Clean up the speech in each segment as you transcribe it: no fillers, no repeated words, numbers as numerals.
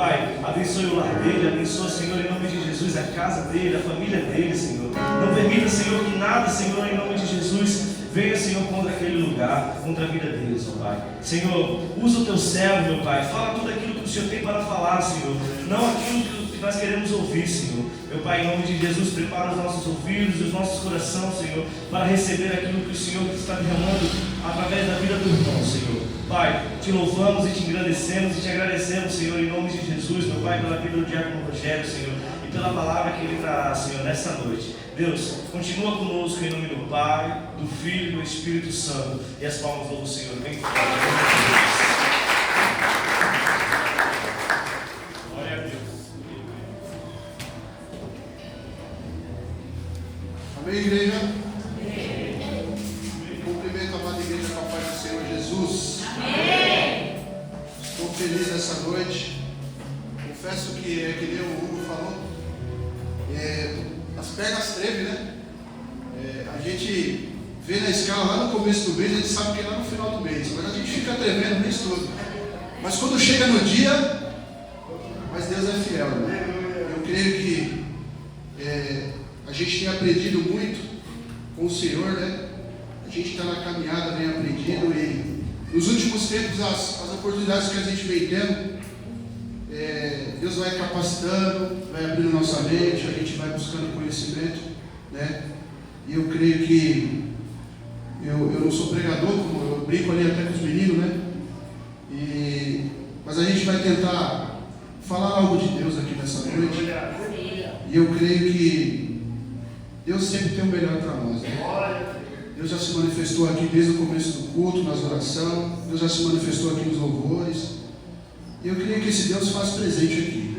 Pai, abençoe o lar dele, abençoe, Senhor, em nome de Jesus, a casa dele, a família dele, Senhor. Não permita, Senhor, que nada, Senhor, em nome de Jesus, venha, Senhor, contra aquele lugar, contra a vida deles, ó Pai. Senhor, usa o teu servo, meu Pai, fala tudo aquilo que o Senhor tem para falar, Senhor, não aquilo que nós queremos ouvir, Senhor. Meu Pai, em nome de Jesus, prepara os nossos ouvidos, os nossos corações, Senhor, para receber aquilo que o Senhor está derramando através da vida do irmão, Senhor. Pai, te louvamos e te engrandecemos e te agradecemos, Senhor, em nome de Jesus, meu Pai, pela vida do diácono Rogério, Senhor, e pela palavra que ele trará, Senhor, nesta noite. Deus, continua conosco em nome do Pai, do Filho e do Espírito Santo. E as palmas do Senhor, bem forte. Glória a Deus. Amém, igreja? Cumprimento a amada igreja com a paz do Senhor Jesus. Amém. Estou feliz nessa noite. Confesso que é que nem o Hugo falou, as pernas tremem, né? A gente vê na escala lá no começo do mês, a gente sabe que é lá no final do mês, mas a gente fica tremendo o mês todo. Mas quando chega no dia, mas Deus é fiel, né? Eu creio que a gente tem aprendido muito com o Senhor, né? A gente está na caminhada, vem aprendido, e nos últimos tempos as oportunidades que a gente vem tendo, Deus vai capacitando, vai abrindo nossa mente, a gente vai buscando conhecimento, né? E eu creio que eu não sou pregador, como eu brinco ali até com os meninos, né? Mas a gente vai tentar falar algo de Deus aqui nessa noite. E eu creio que Deus sempre tem o melhor para nós, né? Deus já se manifestou aqui desde o começo do culto, nas orações. Deus já se manifestou aqui nos louvores. E eu creio que esse Deus faz presente aqui.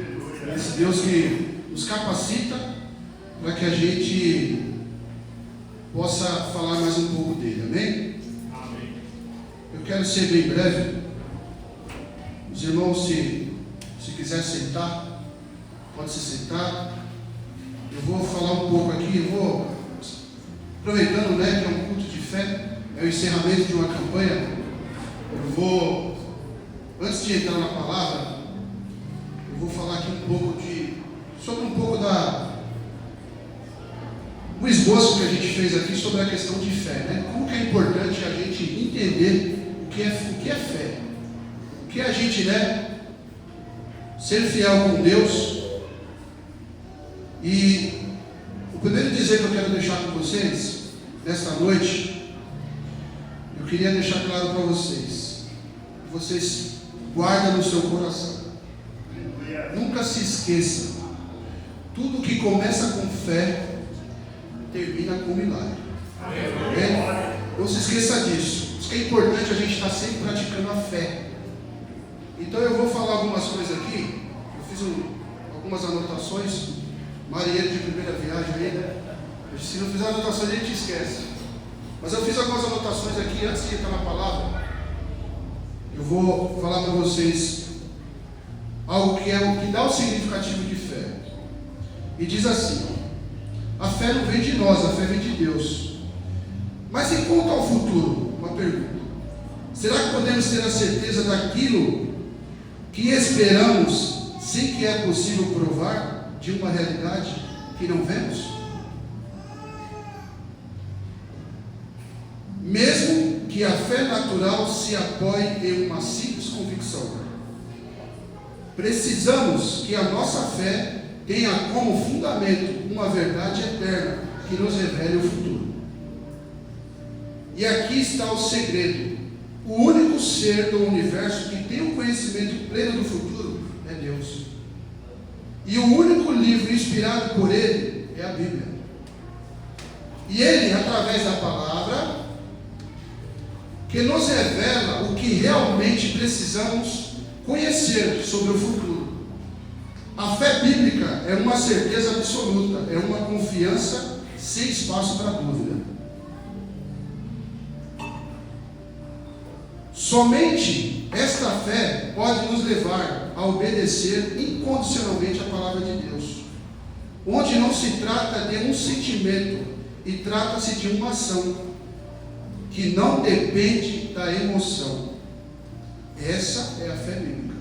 Esse Deus que nos capacita para que a gente possa falar mais um pouco dele. Amém? Amém. Eu quero ser bem breve. Os irmãos, se quiser sentar, pode se sentar. Eu vou falar um pouco aqui, aproveitando, né, que é um culto de fé, é o encerramento de uma campanha. Eu vou, antes de entrar na palavra, eu vou falar aqui sobre um pouco um esboço que a gente fez aqui sobre a questão de fé, né? Como que é importante a gente entender o que é fé, o que é a gente, né, ser fiel com Deus. E o primeiro dizer que eu quero deixar com vocês nesta noite, eu queria deixar claro para vocês, que vocês guardem no seu coração. Nunca se esqueça, tudo que começa com fé termina com milagre. Amém? Não se esqueça disso. Isso que é importante, a gente estar sempre praticando a fé. Então eu vou falar algumas coisas aqui. Eu fiz algumas anotações. Marinheiro de primeira viagem aí, né? Se não fizer anotações a gente esquece. Mas eu fiz algumas anotações aqui antes de entrar na palavra. Eu vou falar para vocês algo que é o que dá o significativo de fé. E diz assim: a fé não vem de nós, a fé vem de Deus. Mas em quanto ao futuro, uma pergunta: será que podemos ter a certeza daquilo que esperamos, sem que é possível provar de uma realidade que não vemos? Mesmo que a fé natural se apoie em uma simples convicção, precisamos que a nossa fé tenha como fundamento uma verdade eterna que nos revele o futuro. E aqui está o segredo: o único ser do universo que tem o conhecimento pleno do futuro é Deus. E o único livro inspirado por Ele é a Bíblia. E Ele, através da palavra, que nos revela o que realmente precisamos conhecer sobre o futuro. A fé bíblica é uma certeza absoluta, é uma confiança sem espaço para dúvida. Somente esta fé pode nos levar a obedecer incondicionalmente a palavra de Deus, onde não se trata de um sentimento e trata-se de uma ação que não depende da emoção. Essa é a fé bíblica.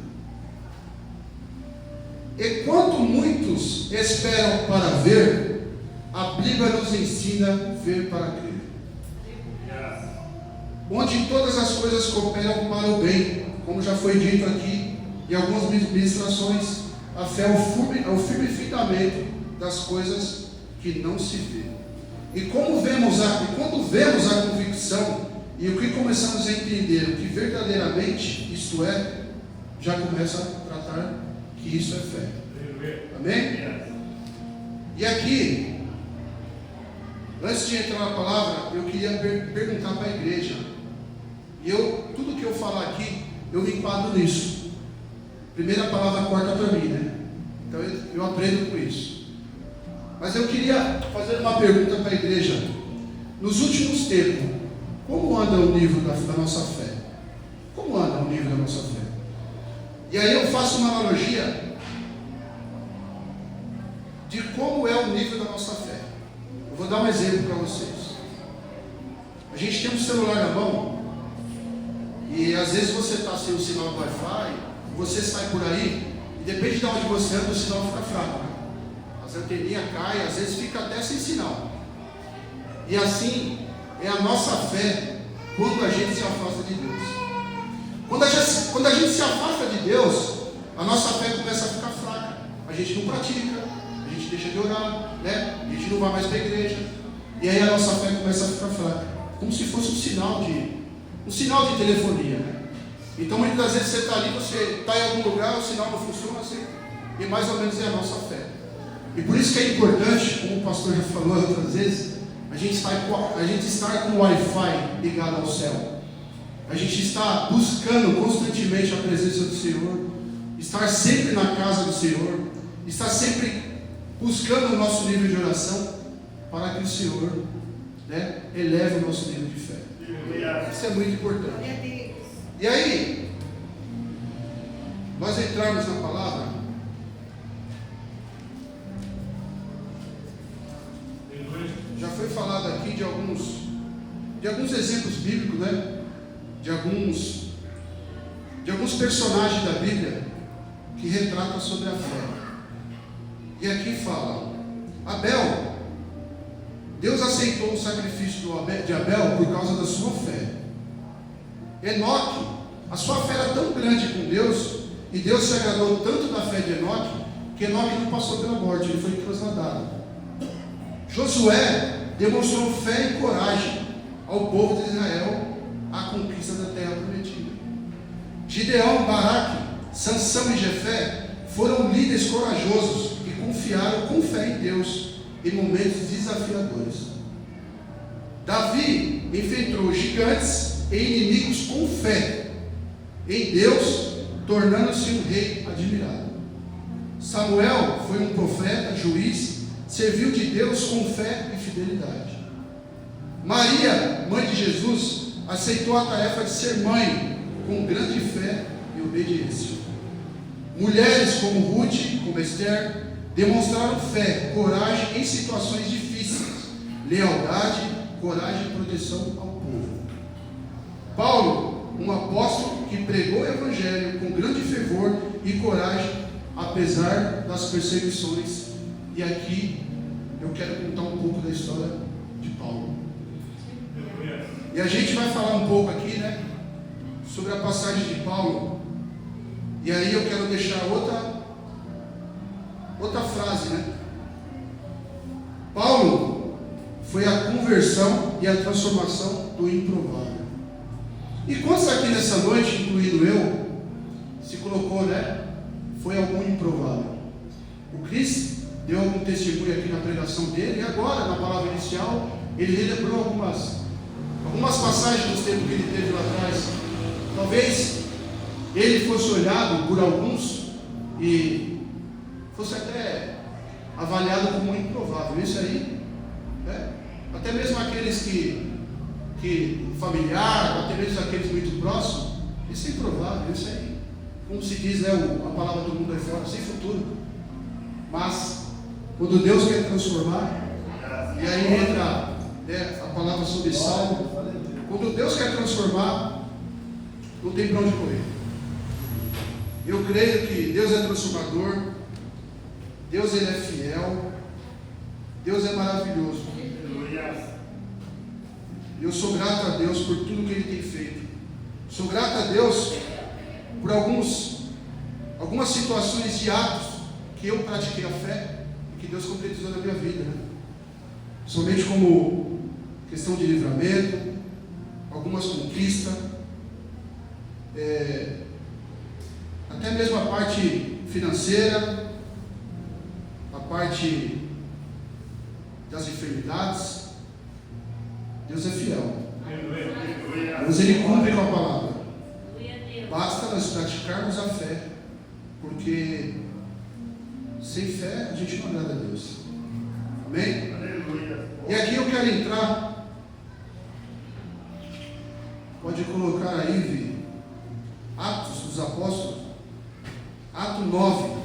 Enquanto muitos esperam para ver, a Bíblia nos ensina a ver para crer. Onde todas as coisas cooperam para o bem, como já foi dito aqui em algumas ministrações, a fé é o firme fundamento das coisas que não se vê. E quando vemos a convicção e o que começamos a entender, o que verdadeiramente isto é, já começa a tratar que isso é fé. Amém? E aqui, antes de entrar na palavra, eu queria perguntar para a igreja. E tudo que eu falar aqui, eu me enquadro nisso. Primeira palavra corta para mim, né? Então eu aprendo com isso. Mas eu queria fazer uma pergunta para a igreja. Nos últimos tempos, como anda o nível da nossa fé? Como anda o nível da nossa fé? E aí eu faço uma analogia de como é o nível da nossa fé. Eu vou dar um exemplo para vocês. A gente tem um celular na mão e às vezes você está sem o sinal do Wi-Fi, você sai por aí e depende de onde você anda, o sinal fica fraco, né? As anteninhas caem, às vezes fica até sem sinal. E assim é a nossa fé quando a gente se afasta de Deus. Quando a gente se afasta de Deus, a nossa fé começa a ficar fraca. A gente não pratica, a gente deixa de orar, né? A gente não vai mais para a igreja. E aí a nossa fé começa a ficar fraca. Como se fosse um sinal de telefonia, né? Então muitas das vezes você está ali, você está em algum lugar, o sinal não funciona, assim, e mais ou menos é a nossa fé. E por isso que é importante, como o pastor já falou outras vezes, a gente estar com o Wi-Fi ligado ao céu. A gente está buscando constantemente a presença do Senhor, estar sempre na casa do Senhor, estar sempre buscando o nosso nível de oração, para que o Senhor, né, eleve o nosso nível de fé. Isso é muito importante. E aí, nós entramos na palavra. Já foi falado aqui de alguns exemplos bíblicos, né? De alguns personagens da Bíblia que retratam sobre a fé. E aqui fala: Abel, Deus aceitou o sacrifício de Abel por causa da sua fé. Enoque, a sua fé era tão grande com Deus, e Deus se agradou tanto da fé de Enoque, que Enoque não passou pela morte, ele foi trasladado. Josué demonstrou fé e coragem ao povo de Israel à conquista da terra prometida. Gideão, Baraque, Sansão e Jefé foram líderes corajosos que confiaram com fé em Deus em momentos desafiadores. Davi enfrentou gigantes e inimigos com fé em Deus, tornando-se um rei admirado. Samuel foi um profeta, juiz, serviu de Deus com fé e fidelidade. Maria, mãe de Jesus, aceitou a tarefa de ser mãe com grande fé e obediência. Mulheres como Ruth, como Esther, demonstraram fé, coragem em situações difíceis, lealdade, coragem e proteção ao povo. Paulo, um apóstolo que pregou o evangelho com grande fervor e coragem, apesar das perseguições. E aqui eu quero contar um pouco da história de Paulo. E a gente vai falar um pouco aqui, né, sobre a passagem de Paulo. E aí eu quero deixar outra frase, né? Paulo foi a conversão e a transformação do improvável. E quantos aqui nessa noite, incluindo eu, se colocou, né? Foi algum improvável? O Cris deu algum testemunho aqui na pregação dele, e agora, na palavra inicial, ele relembrou algumas passagens dos tempos que ele teve lá atrás. Talvez ele fosse olhado por alguns e fosse até avaliado como improvável. Isso aí, né? Até mesmo aqueles que familiar, até mesmo aqueles muito próximos, isso é improvável, isso aí, como se diz, né, a palavra do mundo é fora, sem futuro. Mas quando Deus quer transformar, e aí entra, né, a palavra sobre salvo, quando Deus quer transformar, não tem para onde correr. Eu creio que Deus é transformador, Deus, Ele é fiel. Deus é maravilhoso. Eu sou grato a Deus por tudo que Ele tem feito. Sou grato a Deus por algumas situações de atos que eu pratiquei a fé e que Deus concretizou na minha vida, né? Somente como questão de livramento, algumas conquistas, até mesmo a parte financeira, a parte das enfermidades. Deus é fiel. Deus, Ele cumpre com a palavra. Basta nós praticarmos a fé, porque sem fé a gente não agrada a Deus. Amém? E aqui eu quero entrar. Pode colocar aí, Vi, Atos dos Apóstolos, Atos 9.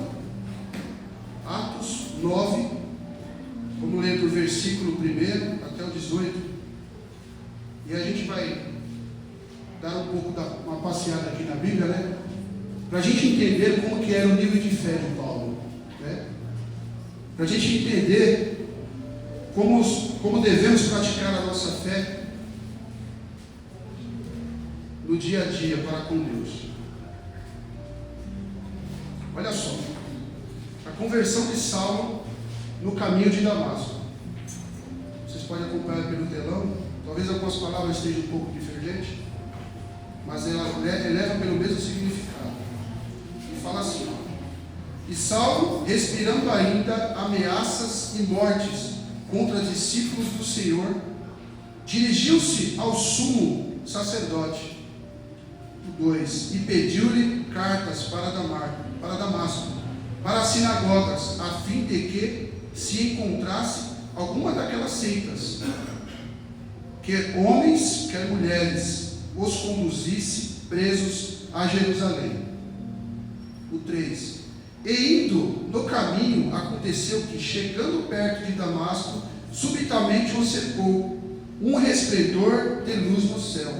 Atos 9, vamos ler do versículo 1 até o 18. E a gente vai dar um pouco uma passeada aqui na Bíblia, né? Para a gente entender como que era o nível de fé de Paulo, né? Para a gente entender como devemos praticar a nossa fé no dia a dia para com Deus. Olha só, a conversão de Saulo no caminho de Damasco. Vocês podem acompanhar pelo telão. Talvez algumas palavras estejam um pouco diferentes, mas ela eleva pelo mesmo significado. E fala assim: e Saulo, respirando ainda ameaças e mortes contra discípulos do Senhor, dirigiu-se ao sumo sacerdote, 2, e pediu-lhe cartas para Damasco, para as sinagogas, a fim de que se encontrasse alguma daquelas seitas, que homens, quer mulheres, os conduzisse presos a Jerusalém. O 3. E indo no caminho, aconteceu que, chegando perto de Damasco, subitamente o cercou um resplendor de luz no céu.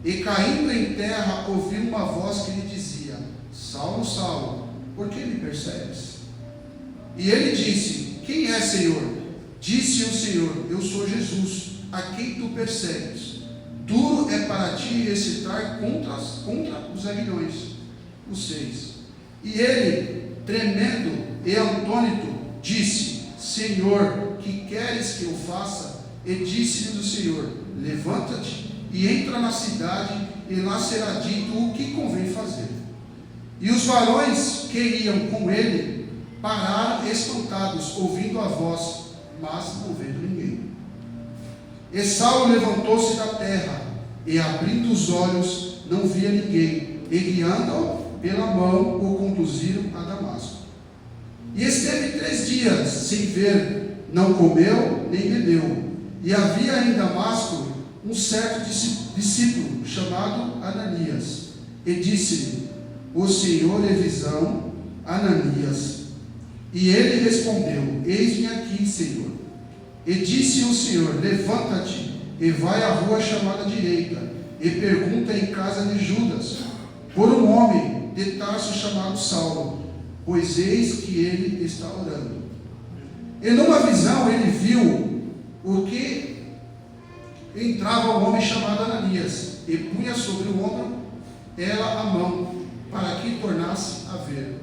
E caindo em terra, ouviu uma voz que lhe dizia: Saulo, Saulo, por que me persegues? E ele disse: quem é, Senhor? Disse o Senhor: eu sou Jesus, a quem tu persegues. Duro é para ti excitar contra os aguilhões. O 6. E ele, tremendo e atônito, disse: Senhor, que queres que eu faça? E disse-lhe o Senhor: levanta-te e entra na cidade, e lá será dito o que convém fazer. E os varões que iam com ele pararam espantados, ouvindo a voz, mas não vendo ninguém. E Saulo levantou-se da terra, e abrindo os olhos, não via ninguém, e guiando-o pela mão, o conduziram a Damasco. E esteve 3 dias sem ver, não comeu nem bebeu. E havia em Damasco um certo discípulo chamado Ananias, e disse-lhe: o Senhor é visão, Ananias. E ele respondeu: eis-me aqui, Senhor. E disse o Senhor: levanta-te e vai à rua chamada direita, e pergunta em casa de Judas por um homem de Tarso chamado Saulo, pois eis que ele está orando. E numa visão ele viu o que entrava um homem chamado Ananias, e punha sobre o ombro ela a mão, para que tornasse a ver.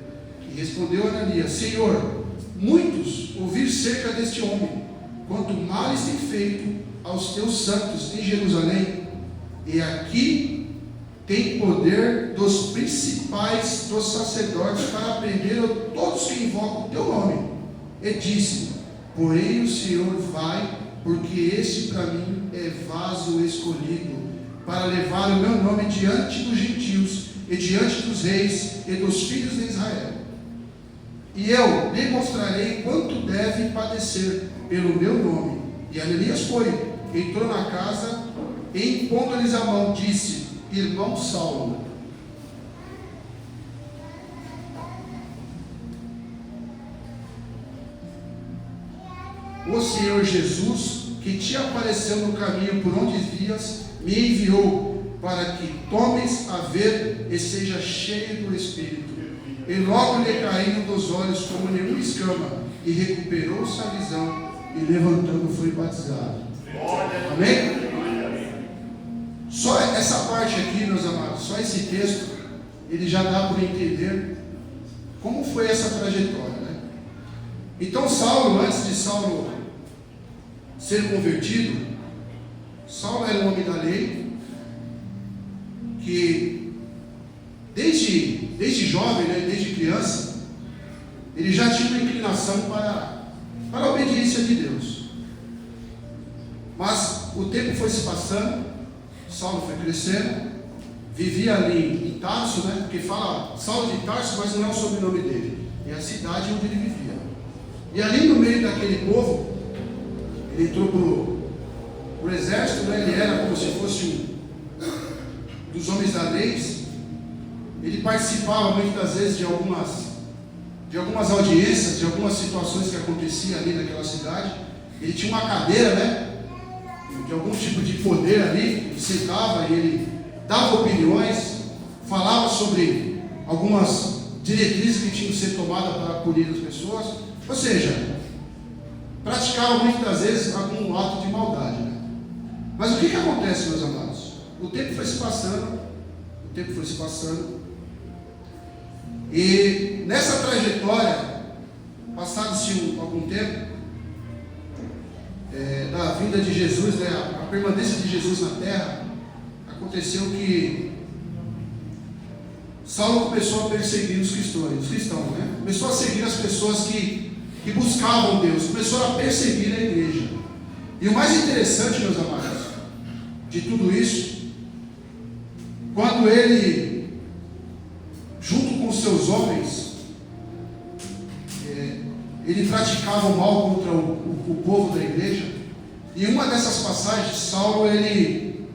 E respondeu Ananias: Senhor, muitos ouvir cerca deste homem, quanto males tem feito aos teus santos em Jerusalém, e aqui tem poder dos principais dos sacerdotes para prender a todos que invocam o teu nome. E disse: porém o Senhor vai, porque este para mim é vaso escolhido, para levar o meu nome diante dos gentios, e diante dos reis e dos filhos de Israel. E eu lhe mostrarei quanto deve padecer pelo meu nome. E Ananias foi, entrou na casa, e impondo-lhes a mão, disse: irmão Saulo, o Senhor Jesus, que te apareceu no caminho por onde vias, me enviou para que tomes a ver e seja cheio do Espírito. e logo lhe caindo dos olhos como nenhuma escama, e recuperou-se a visão, e levantando foi batizado. Amém? Só essa parte aqui, meus amados, só esse texto, ele já dá para entender como foi essa trajetória, né? Então Saulo, antes de Saulo ser convertido, Saulo era um homem da lei, que desde jovem, né, desde criança, ele já tinha uma inclinação para a obediência de Deus. Mas o tempo foi se passando, Saulo foi crescendo, vivia ali em Tarso, né, porque fala Saulo de Tarso, mas não é o sobrenome dele, é a cidade onde ele vivia. E ali no meio daquele povo, ele entrou para o exército, né, ele era como se fosse um dos homens da lei. Ele participava muitas vezes de algumas audiências, de algumas situações que aconteciam ali naquela cidade. Ele tinha uma cadeira, né, de algum tipo de poder ali, ele sentava e ele dava opiniões, falava sobre algumas diretrizes que tinham que ser tomadas para punir as pessoas, ou seja, praticava muitas vezes algum ato de maldade, né? Mas o que acontece, meus amados? O tempo foi se passando, e nessa trajetória, passado-se algum tempo, da vinda de Jesus, né, a permanência de Jesus na terra, aconteceu que Saulo começou a perseguir os cristãos, né? Começou a seguir as pessoas que buscavam Deus, começou a perseguir a igreja. E o mais interessante, meus amados, de tudo isso, quando ele, junto com os seus homens, ele praticava o mal contra o povo da igreja. E uma dessas passagens, Saulo, ele,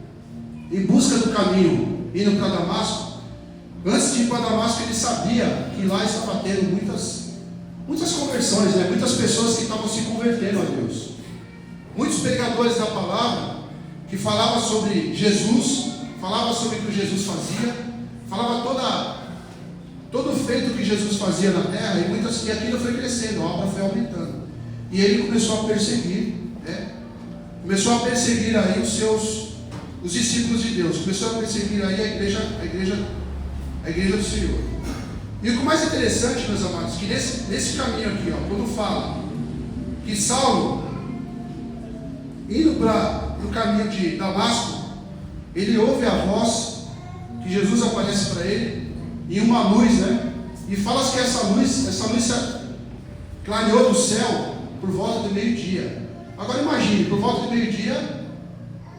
em busca do caminho, indo para Damasco, antes de ir para Damasco, ele sabia que lá estava tendo muitas conversões, né? Muitas pessoas que estavam se convertendo a Deus. Muitos pregadores da palavra que falavam sobre Jesus, falavam sobre o que Jesus fazia, falavam todo o feito que Jesus fazia na terra, e aquilo foi crescendo, a obra foi aumentando. E ele começou a perseguir, né? Começou a perseguir aí os discípulos de Deus, começou a perseguir aí a igreja do Senhor. E o que mais interessante, meus amados, que nesse caminho aqui, ó, quando fala que Saulo, indo para o caminho de Damasco, ele ouve a voz que Jesus aparece para ele em uma luz, né? E fala que essa luz clareou do céu por volta do meio-dia. Agora imagine, por volta do meio-dia,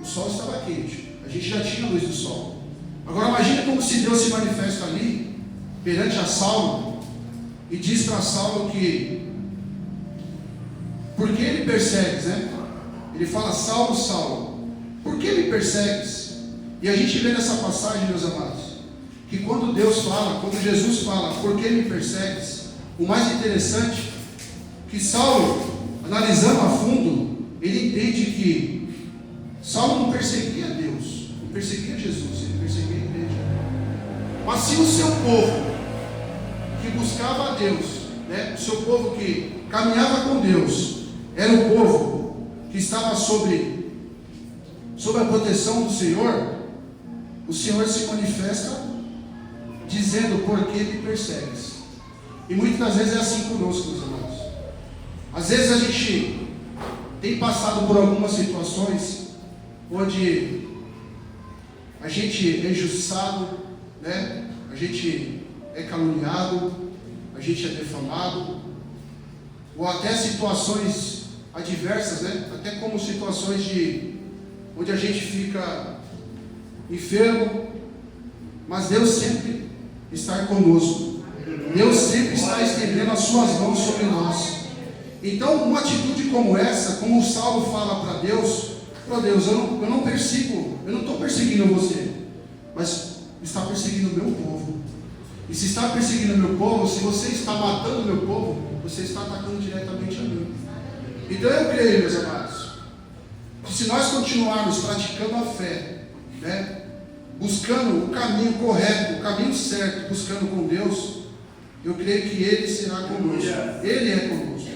o sol estava quente, a gente já tinha a luz do sol. Agora imagine como se Deus se manifesta ali, perante a Saulo, e diz para Saulo que, por que ele persegues, né? Ele fala, Saulo, Saulo, por que me persegues? E a gente vê nessa passagem, meus amados, que quando Deus fala, quando Jesus fala, por que me persegues? O mais interessante, que Saulo, analisando a fundo, ele entende que Saulo não perseguia Deus, não perseguia Jesus, ele perseguia a igreja. Mas se o seu povo, que buscava a Deus, né, o seu povo que caminhava com Deus, era o povo que estava sob a proteção do Senhor, o Senhor se manifesta dizendo, por que me persegues? E muitas das vezes é assim conosco, meus amados. Às vezes a gente tem passado por algumas situações onde a gente é injustiçado, né? A gente é caluniado, a gente é defamado, ou até situações adversas, né? Até como situações onde a gente fica enfermo, mas Deus sempre está conosco. Deus sempre está estendendo as suas mãos sobre nós. Então, uma atitude como essa, como o Saulo fala para Deus, eu não estou perseguindo você, mas está perseguindo o meu povo. E se está perseguindo o meu povo, se você está matando o meu povo, você está atacando diretamente a mim. Então eu creio, meus amados, que se nós continuarmos praticando a fé, né, buscando o caminho correto, o caminho certo, buscando com Deus, eu creio que Ele será conosco. Ele é conosco.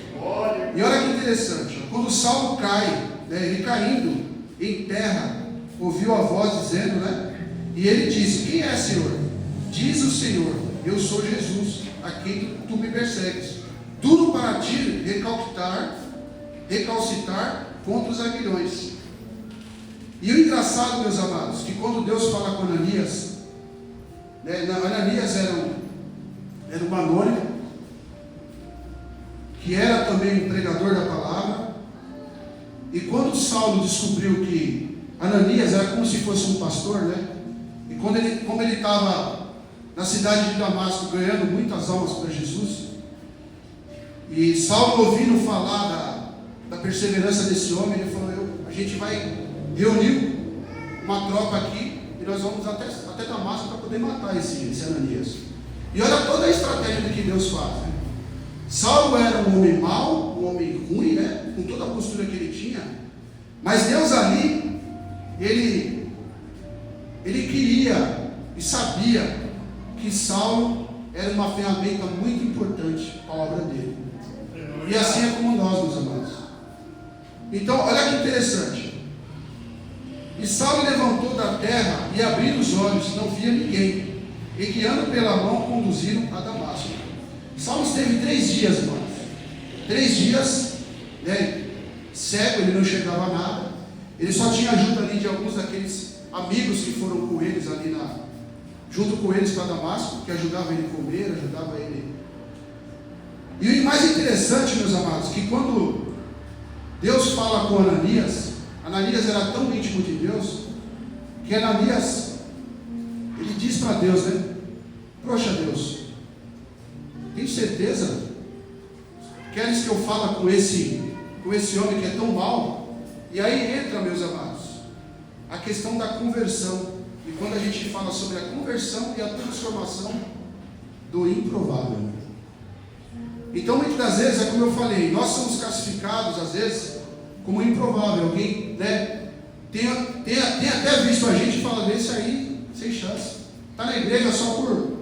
E olha que interessante, quando Saulo cai, ele caindo em terra, ouviu a voz dizendo, e ele disse: quem é, Senhor? Diz o Senhor: eu sou Jesus, a quem tu me persegues. Tudo para ti recalcitar contra os aguilhões. E o engraçado, meus amados, que quando Deus fala com Ananias, Ananias era um anônimo, que era também um pregador da palavra. E quando Saulo descobriu que Ananias era como se fosse um pastor, e como ele estava na cidade de Damasco ganhando muitas almas para Jesus, e Saulo ouvindo falar da perseverança desse homem, ele falou: a gente vai reunir uma tropa aqui e nós vamos até Damasco para poder matar esse Ananias. E olha toda a estratégia do que Deus faz. Saulo era um homem mau, um homem ruim, com toda a postura que ele tinha, mas Deus ali, ele queria e sabia que Saulo era uma ferramenta muito importante para a obra dele. E assim é como nós, meus amados. Então, olha que interessante. E Saulo levantou da terra e, abrindo os olhos, não via ninguém, e guiando pela mão, conduziram a Damasco. Saulo esteve 3 dias, irmãos. 3 dias, cego, ele não enxergava nada. Ele só tinha ajuda ali de alguns daqueles amigos que foram com eles ali junto com eles para Damasco, que ajudavam ele a comer, ajudava ele. E o mais interessante, meus amados, que quando Deus fala com Ananias era tão íntimo de Deus, que Ananias, ele diz para Deus, poxa Deus, tenho certeza, queres que eu fale com esse homem que é tão mau? E aí entra, meus amados, a questão da conversão. E quando a gente fala sobre a conversão e a transformação do improvável. Então, muitas das vezes, é como eu falei, nós somos classificados, às vezes, como improvável. Alguém, tem até visto a gente e fala: desse aí, sem chance. Está na igreja só por...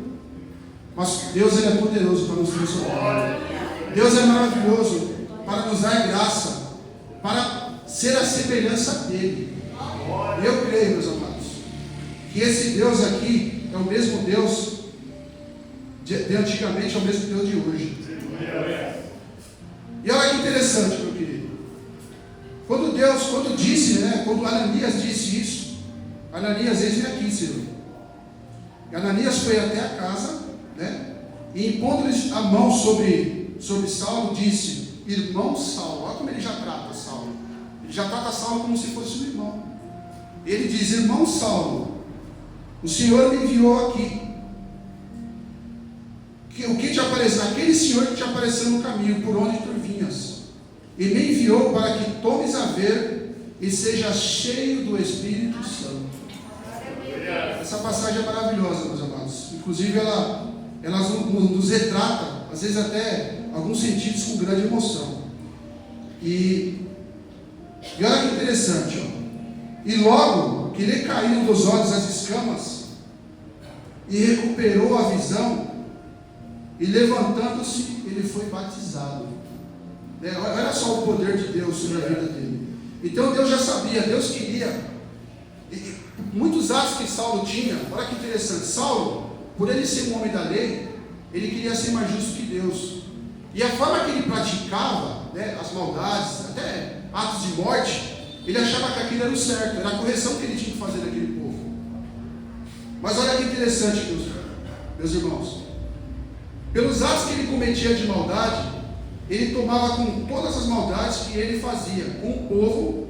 Mas Deus, Ele é poderoso para nos transformar. Deus é maravilhoso para nos dar graça, para ser a semelhança dEle. Eu creio, meus amados, que esse Deus aqui é o mesmo Deus de antigamente, é o mesmo Deus de hoje. E olha que interessante, meu querido. Quando Ananias disse isso, Ananias, eis-me aqui, Senhor. E Ananias foi até a casa, e impondo-lhes a mão sobre Saulo, disse: irmão Saulo. Olha como ele já trata Saulo. Ele já trata Saulo como se fosse um irmão. Ele diz: irmão Saulo, o Senhor me enviou aqui. O que te apareceu? Aquele Senhor que te apareceu no caminho, por onde tu vinhas, e me enviou para que tomes a ver e seja cheio do Espírito Santo. Essa passagem é maravilhosa, meus amados. Inclusive ela nos retrata, às vezes até alguns sentidos com grande emoção. E olha que interessante, E logo que lhe caíram dos olhos as escamas, e recuperou a visão, e levantando-se, ele foi batizado. Olha só o poder de Deus sobre a vida dele. Então Deus já sabia, Deus queria. E muitos atos que Saulo tinha, olha que interessante. Saulo, por ele ser um homem da lei, ele queria ser mais justo que Deus. E a forma que ele praticava, as maldades, até atos de morte, ele achava que aquilo era o certo, era a correção que ele tinha que fazer daquele povo. Mas olha que interessante, meus irmãos. Pelos atos que ele cometia de maldade, ele tomava com todas as maldades que ele fazia com o povo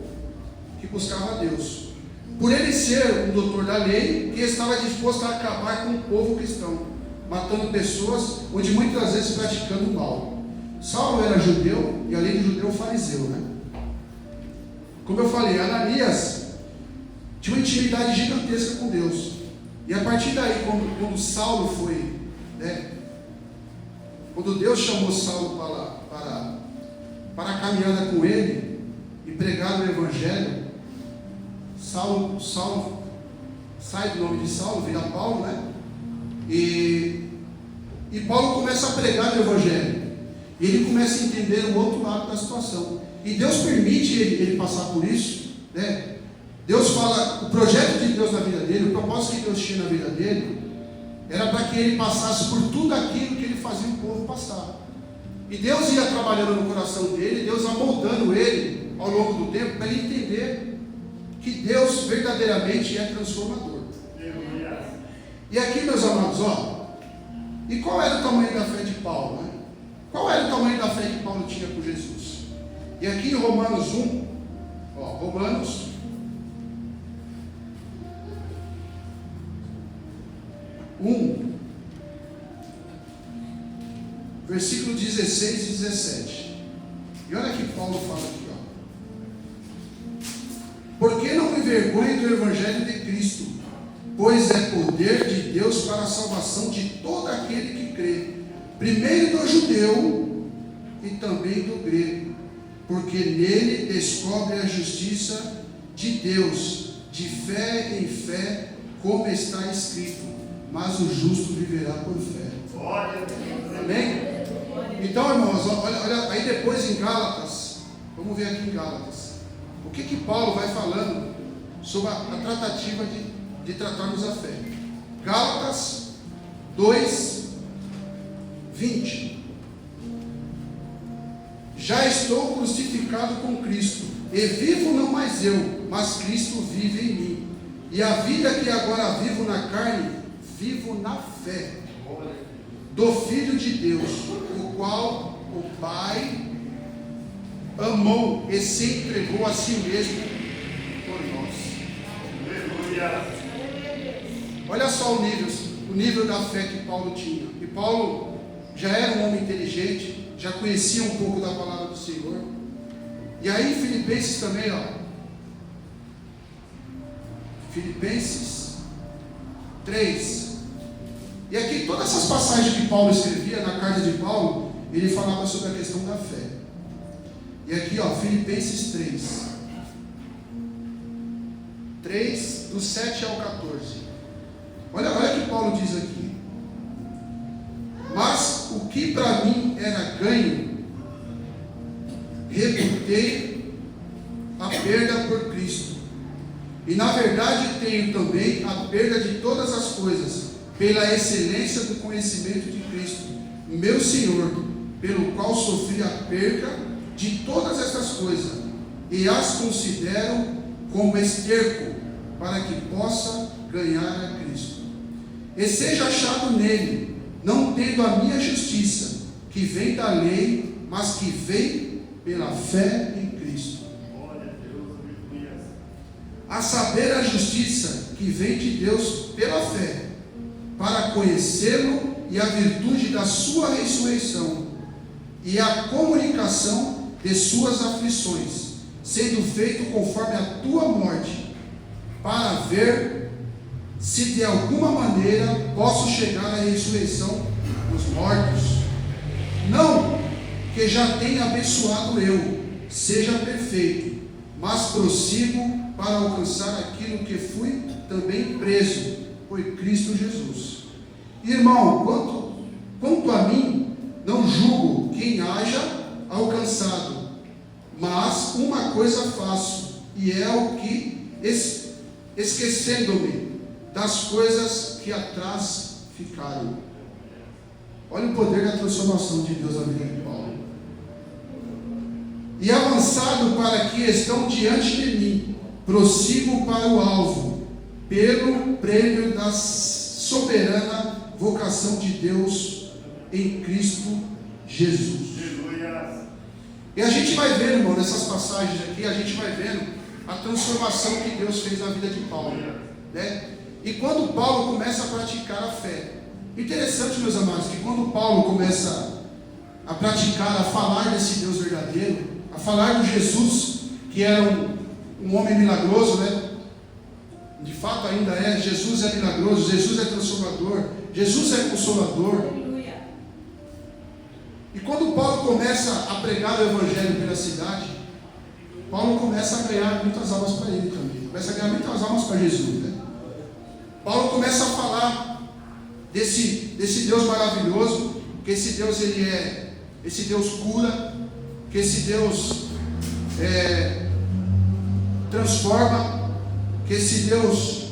que buscava a Deus. Por ele ser um doutor da lei, que estava disposto a acabar com o povo cristão, matando pessoas, onde muitas vezes praticando o mal. Saulo era judeu, e além de judeu, fariseu, Como eu falei, Ananias tinha uma intimidade gigantesca com Deus. E a partir daí, quando Saulo foi, quando Deus chamou Saulo para a caminhada com ele e pregar o Evangelho, Saulo sai do nome de Saulo, vira Paulo, E E Paulo começa a pregar o Evangelho. E ele começa a entender o outro lado da situação. E Deus permite ele passar por isso, né? Deus fala, o projeto de Deus na vida dele, o propósito que Deus tinha na vida dele, era para que ele passasse por tudo aquilo que ele fazia o povo passar. E Deus ia trabalhando no coração dele, Deus amoldando ele ao longo do tempo, para ele entender que Deus verdadeiramente é transformador. E aqui, meus amados, ó, e qual era o tamanho da fé de Paulo, né? Qual era o tamanho da fé que Paulo tinha por Jesus? E aqui em Romanos 1, ó, Romanos 1, versículo 16 e 17. E olha que Paulo fala aqui, ó. Porque não me envergonho do Evangelho de Cristo, pois é poder de Deus para a salvação de todo aquele que crê, primeiro do judeu e também do grego, porque nele descobre a justiça de Deus, de fé em fé, como está escrito, mas o justo viverá por fé. Amém? Então, irmãos, olha aí depois em Gálatas, vamos ver aqui em Gálatas, o que Paulo vai falando sobre a tratativa de tratarmos a fé. Gálatas 2, 20. Já estou crucificado com Cristo, e vivo não mais eu, mas Cristo vive em mim. E a vida que agora vivo na carne, vivo na fé do Filho de Deus, o qual o Pai amou e se entregou a si mesmo por nós. Olha só o nível da fé que Paulo tinha. E Paulo já era um homem inteligente, já conhecia um pouco da palavra do Senhor. E aí em Filipenses também, ó, Filipenses 3. E aqui todas essas passagens que Paulo escrevia na carta de Paulo, ele falava sobre a questão da fé. E aqui, ó, Filipenses 3, do 7 ao 14. Olha o que Paulo diz aqui. Mas o que para mim era ganho, reputei a perda por Cristo. E na verdade tenho também a perda de todas as coisas, pela excelência do conhecimento de Cristo, meu Senhor, pelo qual sofri a perda de todas essas coisas, e as considero como esterco, para que possa ganhar a Cristo. E seja achado nele, não tendo a minha justiça, que vem da lei, mas que vem pela fé em Cristo. A saber, a justiça que vem de Deus pela fé, para conhecê-lo e a virtude da sua ressurreição, e a comunicação de suas aflições, sendo feito conforme a tua morte, para ver se de alguma maneira posso chegar à ressurreição dos mortos. Não que já tenha abençoado eu, seja perfeito, mas prossigo para alcançar aquilo que fui também preso por Cristo Jesus. Irmão, quanto a mim, não julgo quem haja alcançado, mas uma coisa faço, e é o que, esquecendo-me das coisas que atrás ficaram. Olha o poder da transformação de Deus na vida de Paulo. E avançado para que estão diante de mim, prossigo para o alvo, pelo prêmio da soberana vocação de Deus em Cristo Jesus. E a gente vai vendo, irmão, nessas passagens aqui, a gente vai vendo a transformação que Deus fez na vida de Paulo, né? E quando Paulo começa a praticar a fé, interessante, meus amados, que quando Paulo começa a praticar, a falar desse Deus verdadeiro, a falar do Jesus, que era um homem milagroso, né? De fato ainda é. Jesus é milagroso, Jesus é transformador, Jesus é consolador. E quando Paulo começa a pregar o Evangelho pela cidade, Paulo começa a ganhar muitas almas para ele também. Começa a ganhar muitas almas para Jesus, né? Paulo começa a falar desse Deus maravilhoso, que esse Deus esse Deus cura, que esse Deus transforma, que esse Deus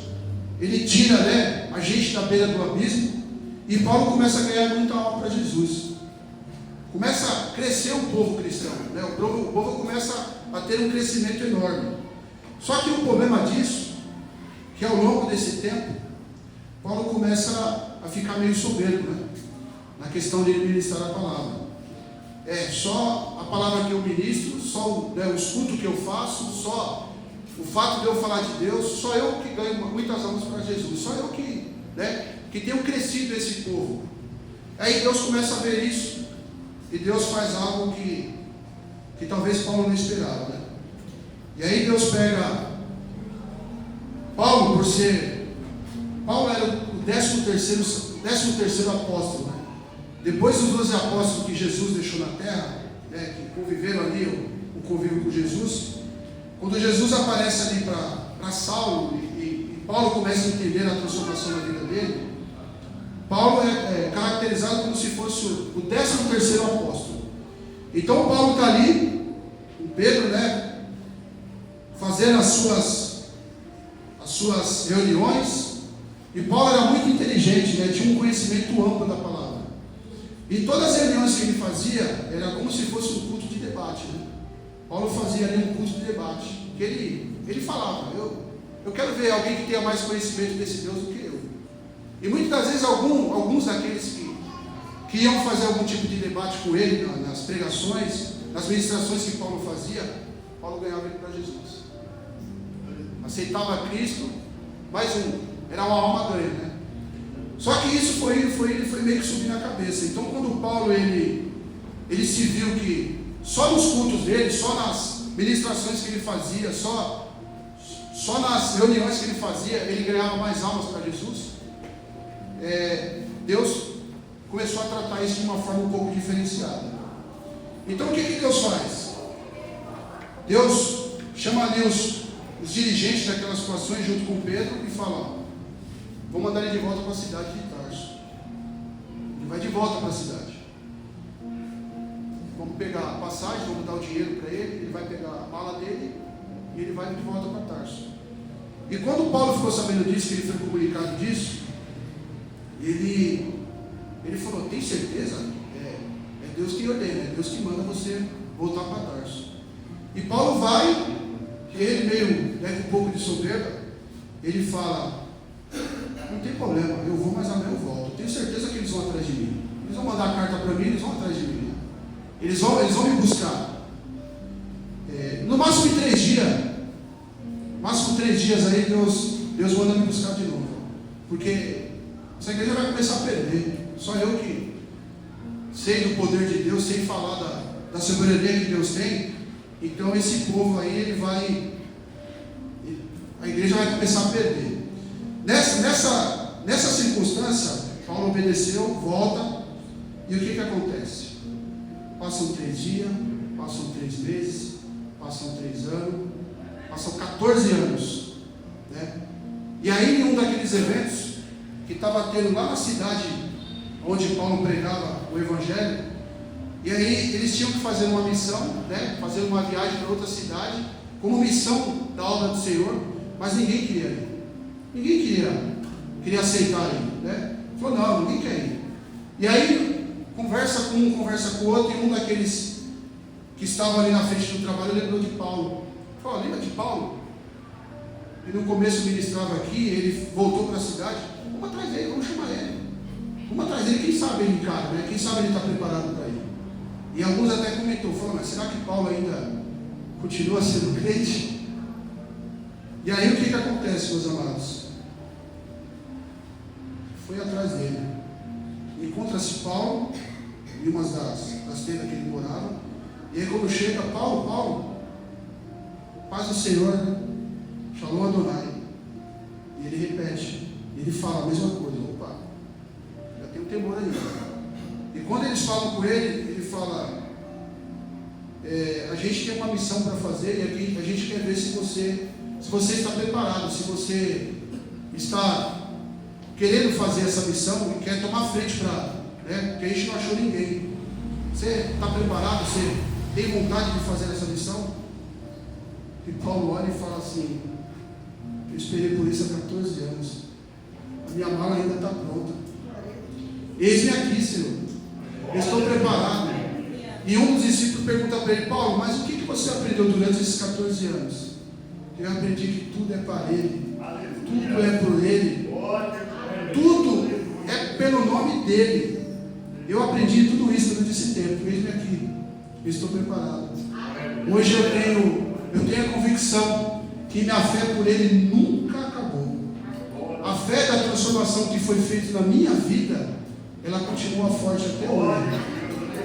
ele tira, né, a gente da beira do abismo. E Paulo começa a ganhar muita alma para Jesus. Começa a crescer o povo cristão, né? O povo começa a ter um crescimento enorme. Só que o problema disso, que ao longo desse tempo, Paulo começa a ficar meio soberbo, né? Na questão de ministrar a palavra. Só a palavra que eu ministro, só os cultos que eu faço, só o fato de eu falar de Deus, só eu que ganho muitas almas para Jesus, só eu que tenho crescido esse povo. Aí Deus começa a ver isso, e Deus faz algo que talvez Paulo não esperava, né? E aí Deus pega Paulo, Paulo era o 13º apóstolo, né? Depois dos 12 apóstolos que Jesus deixou na terra, né, que conviveram ali, o convívio com Jesus, quando Jesus aparece ali para Saulo e Paulo começa a entender a transformação na vida dele, Paulo é caracterizado como se fosse o 13º apóstolo. Então Paulo está ali, o Pedro, né, fazendo as suas reuniões, e Paulo era muito inteligente, né, tinha um conhecimento amplo da palavra. E todas as reuniões que ele fazia, era como se fosse um culto de debate, né? Paulo fazia ali um culto de debate, que ele falava, eu quero ver alguém que tenha mais conhecimento desse Deus do que eu. E muitas das vezes alguns daqueles que iam fazer algum tipo de debate com ele, nas pregações, nas ministrações que Paulo fazia, Paulo ganhava ele para Jesus. Aceitava Cristo, era uma alma ganha, né? Só que isso foi meio que subir na cabeça. Então quando Paulo ele se viu que só nos cultos dele, só nas ministrações que ele fazia, só nas reuniões que ele fazia, ele ganhava mais almas para Jesus, Deus começou a tratar isso de uma forma um pouco diferenciada. Então o que Deus faz? Deus chama ali os dirigentes daquelas situações junto com Pedro e fala: vou mandar ele de volta para a cidade de Tarso. Ele vai de volta para a cidade. Vamos pegar a passagem, vamos dar o dinheiro para ele, ele vai pegar a mala dele e ele vai de volta para Tarso. E quando Paulo ficou sabendo disso, que ele foi comunicado disso, ele falou: tem certeza? É Deus que ordena, é Deus que manda você voltar para Tarso. E Paulo vai, ele meio com um pouco de soberba, ele fala: não tem problema, eu vou, mas amanhã eu volto. Tenho certeza que eles vão atrás de mim. Eles vão mandar a carta para mim, eles vão atrás de mim. Eles vão me buscar. No máximo em 3 dias. No máximo 3 dias aí, Deus manda me buscar de novo. Porque essa igreja vai começar a perder. Só eu que sei do poder de Deus, sei falar da soberania que Deus tem. Então esse povo aí, a igreja vai começar a perder. Nessa circunstância, Paulo obedeceu, volta, e o que acontece? Passam 3 dias, passam 3 meses, passam 3 anos, passam 14 anos, né? E aí, em um daqueles eventos que estava tendo lá na cidade onde Paulo pregava o Evangelho, e aí eles tinham que fazer uma missão, né? Fazer uma viagem para outra cidade, como missão da obra do Senhor, mas ninguém queria ir. Ninguém queria aceitar ele, né? Falou: não, ninguém quer ir. E aí, conversa com um, conversa com o outro, e um daqueles que estavam ali na frente do trabalho lembrou de Paulo. Falou: lembra de Paulo? Ele no começo ministrava aqui, ele voltou para a cidade. Vamos atrás dele, vamos chamar ele. Vamos atrás dele, quem sabe ele encara, né? Quem sabe ele está preparado para ir. E alguns até comentou, falaram: mas será que Paulo ainda continua sendo crente? E aí o que acontece, meus amados? Foi atrás dele. Encontra-se Paulo em uma das tendas que ele morava. E aí quando chega, Paulo, paz do Senhor, né? Shalom Adonai. E ele repete, ele fala a mesma coisa. Opa, já tem um temor aí. E quando eles falam com ele, ele fala: a gente tem uma missão para fazer, e aqui a gente quer ver se você está preparado, se você está querendo fazer essa missão e quer tomar frente para, né? Porque a gente não achou ninguém. Você está preparado? Você tem vontade de fazer essa missão? E Paulo olha e fala assim: eu esperei por isso há 14 anos. A minha mala ainda está pronta. Eis-me aqui, Senhor. Eu estou preparado. E um dos discípulos pergunta para ele: Paulo, mas o que você aprendeu durante esses 14 anos? Eu aprendi que tudo é para Ele, tudo é por Ele, tudo é pelo nome dEle. Eu aprendi tudo isso durante esse tempo. Eis-me aqui, eu estou preparado. Hoje eu tenho a convicção que minha fé por Ele nunca acabou. A fé da transformação que foi feita na minha vida, ela continua forte até hoje,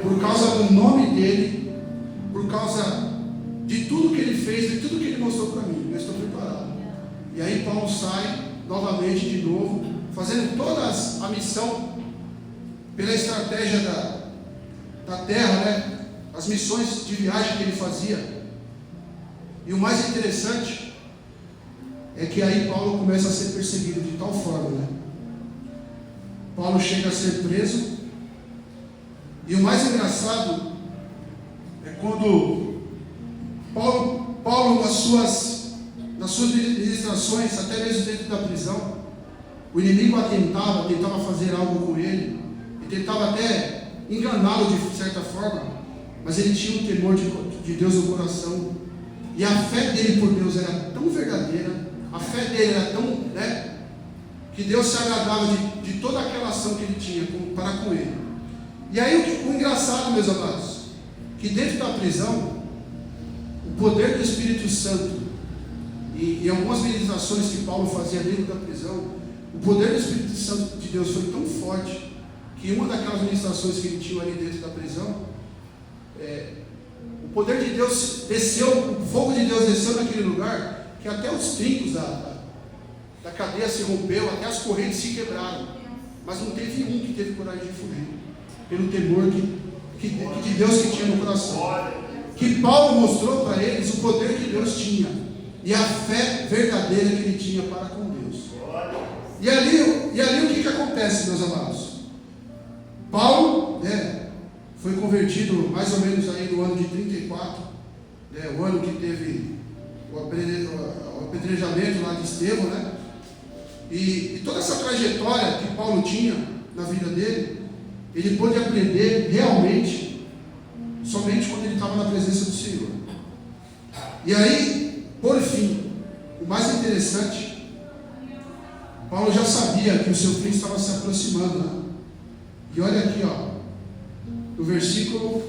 por causa do nome dEle, por causa de tudo que Ele fez, de tudo que Ele mostrou para mim. Eu estou preparado. E aí Paulo sai novamente de novo, fazendo toda a missão pela estratégia da terra, né? As missões de viagem que ele fazia. E o mais interessante é que aí Paulo começa a ser perseguido de tal forma, né? Paulo chega a ser preso. E o mais engraçado é quando Paulo nas suas ministrações, até mesmo dentro da prisão, o inimigo tentava fazer algo com ele, e tentava até enganá-lo de certa forma, mas ele tinha um temor de Deus no coração, e a fé dele por Deus era tão verdadeira, a fé dele era tão, né, que Deus se agradava de toda aquela ação que ele tinha para com ele. E aí o engraçado, meus amados, que dentro da prisão, o poder do Espírito Santo, e algumas ministrações que Paulo fazia dentro da prisão, o poder do Espírito Santo de Deus foi tão forte, que uma daquelas ministrações que ele tinha ali dentro da prisão, o poder de Deus desceu, o fogo de Deus desceu naquele lugar, que até os trincos da cadeia se rompeu, até as correntes se quebraram, mas não teve um que teve coragem de fugir, pelo temor de Deus que tinha no coração. Que Paulo mostrou para eles o poder que Deus tinha e a fé verdadeira que ele tinha para com Deus. E ali o que acontece, meus amados? Paulo, né, foi convertido mais ou menos aí no ano de 34, né, o ano que teve o apedrejamento lá de Estevão, né? E toda essa trajetória que Paulo tinha na vida dele, ele pôde aprender realmente somente quando ele estava na presença do Senhor. E aí, por fim, o mais interessante, Paulo já sabia que o seu fim estava se aproximando, né? E olha aqui, ó, no versículo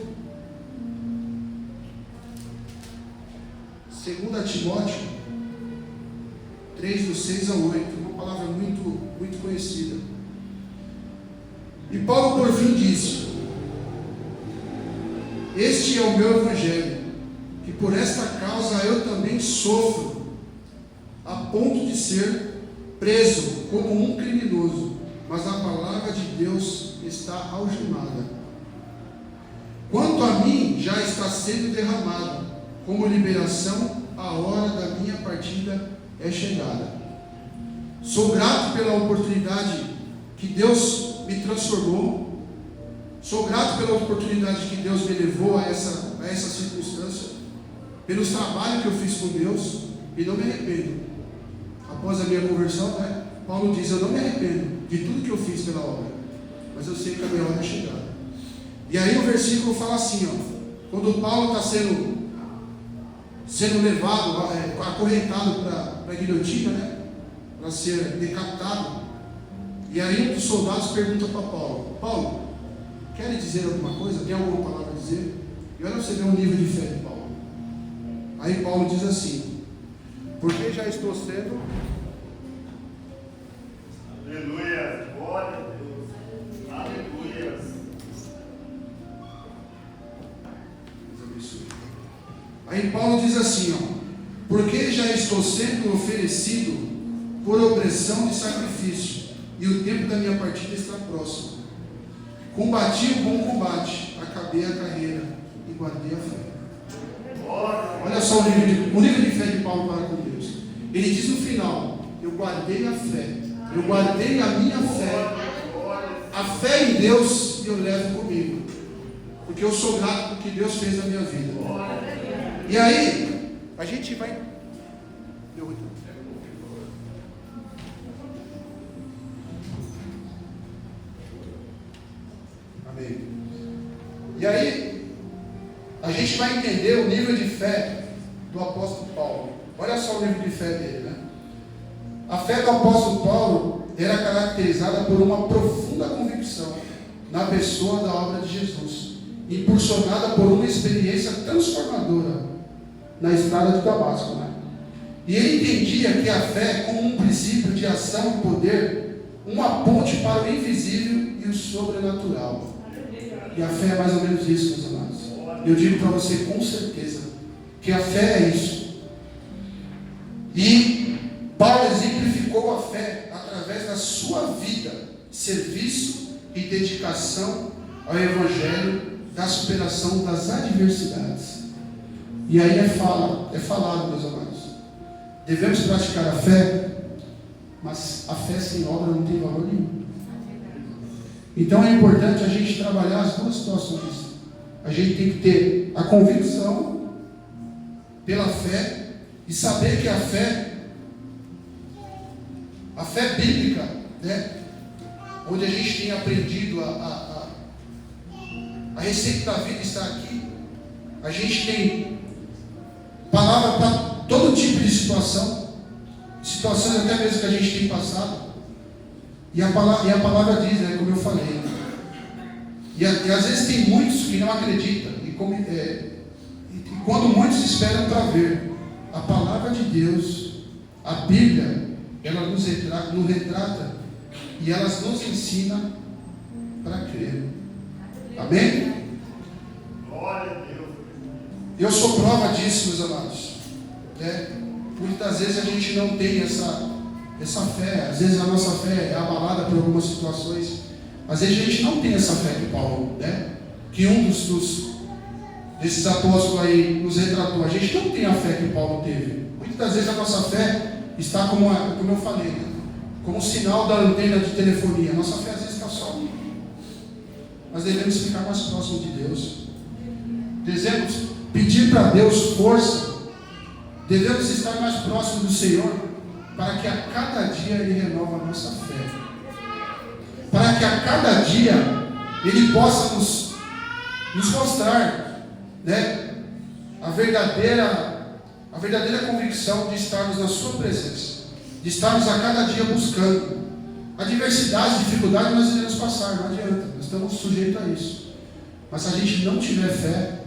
2 Timóteo 3, do 6 ao 8, uma palavra muito, muito conhecida. E Paulo por fim disse: este é o meu evangelho, que por esta causa eu também sofro, a ponto de ser preso como um criminoso, mas a palavra de Deus está algemada. Quanto a mim, já está sendo derramado, como liberação, a hora da minha partida é chegada. Sou grato pela oportunidade que Deus me transformou, sou grato pela oportunidade que Deus me levou a essa circunstância, pelos trabalhos que eu fiz com Deus, e não me arrependo. Após a minha conversão, né, Paulo diz: eu não me arrependo de tudo que eu fiz pela obra, mas eu sei que a minha hora é chegada. E aí o versículo fala assim, ó, quando Paulo está sendo levado, acorrentado para a guilhotina, né, para ser decapitado, e aí um dos soldados pergunta para Paulo: Paulo, quer dizer alguma coisa? Tem alguma palavra a dizer? E olha, você vê o nível de fé de Paulo. Aí Paulo diz assim: porque já estou sendo... Aleluia, glória a Deus, aleluia. Aí Paulo diz assim, ó: porque já estou sendo oferecido por opressão de sacrifício, e o tempo da minha partida está próximo. Combati o bom combate, acabei a carreira e guardei a fé. Olha só o nível de fé de Paulo para com Deus. Ele diz no final: eu guardei a fé Eu guardei a minha fé. A fé em Deus eu levo comigo. Porque eu sou grato por que Deus fez na minha vida. E aí, a gente vai. Amém. E aí, a gente vai entender o nível de fé do apóstolo Paulo. Olha só o nível de fé dele, né? A fé do apóstolo Paulo era caracterizada por uma profunda convicção na pessoa da obra de Jesus, impulsionada por uma experiência transformadora na estrada de Damasco, né? E ele entendia que a fé como um princípio de ação e poder, uma ponte para o invisível e o sobrenatural. E a fé é mais ou menos isso, meus amados. Eu digo para você com certeza que a fé é isso. E Paulo exemplificou a fé através da sua vida, serviço e dedicação ao Evangelho, da superação das adversidades. E aí é falado, meus amados. Devemos praticar a fé, mas a fé sem obra não tem valor nenhum. Então é importante a gente trabalhar as duas situações. A gente tem que ter a convicção pela fé e saber que a fé bíblica, né, onde a gente tem aprendido a receita da vida está aqui. A gente tem palavra para todo tipo de situação, situações até mesmo que a gente tem passado. E a palavra diz, né, como eu falei. E às vezes tem muitos que não acreditam. E quando muitos esperam para ver, a palavra de Deus, a Bíblia, ela nos retrata e ela nos ensina para crer. Amém? Glória a Deus. Eu sou prova disso, meus amados. Né? Muitas vezes a gente não tem essa fé. Às vezes a nossa fé é abalada por algumas situações. Às vezes a gente não tem essa fé que Paulo, né? Que um desses apóstolos aí nos retratou. A gente não tem a fé que Paulo teve. Muitas vezes a nossa fé está como eu falei, né? Como o sinal da antena de telefonia. A nossa fé às vezes está só. Nós devemos ficar mais próximos de Deus. Devemos pedir para Deus força. Devemos estar mais próximos do Senhor, para que a cada dia Ele renova a nossa fé. Para que a cada dia Ele possa nos mostrar, né, a verdadeira convicção de estarmos na Sua presença, de estarmos a cada dia buscando. Adversidade, dificuldade nós iremos passar, não adianta, nós estamos sujeitos a isso. Mas se a gente não tiver fé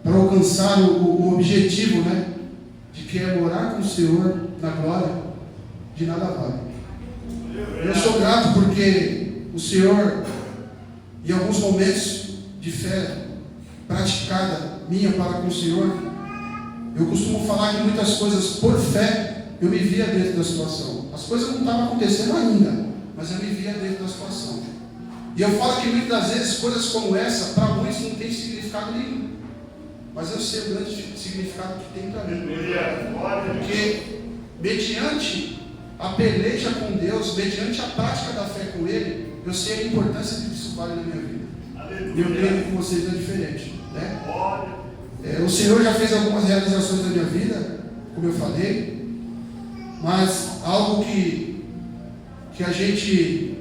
para alcançar o objetivo, né, de que é morar com o Senhor na glória, de nada vale. Eu sou grato porque o Senhor, em alguns momentos de fé praticada minha para com o Senhor, eu costumo falar que muitas coisas por fé eu me via dentro da situação. As coisas não estavam acontecendo ainda, mas eu me via dentro da situação. E eu falo que muitas das vezes coisas como essa, para muitos não tem significado nenhum. Mas eu sei o grande significado que tem para mim. Porque mediante a peleja com Deus, mediante a prática da fé com Ele, eu sei a importância que isso vale na minha vida. E eu creio que vocês é diferente, né? O Senhor já fez algumas realizações na minha vida, como eu falei, mas algo que a gente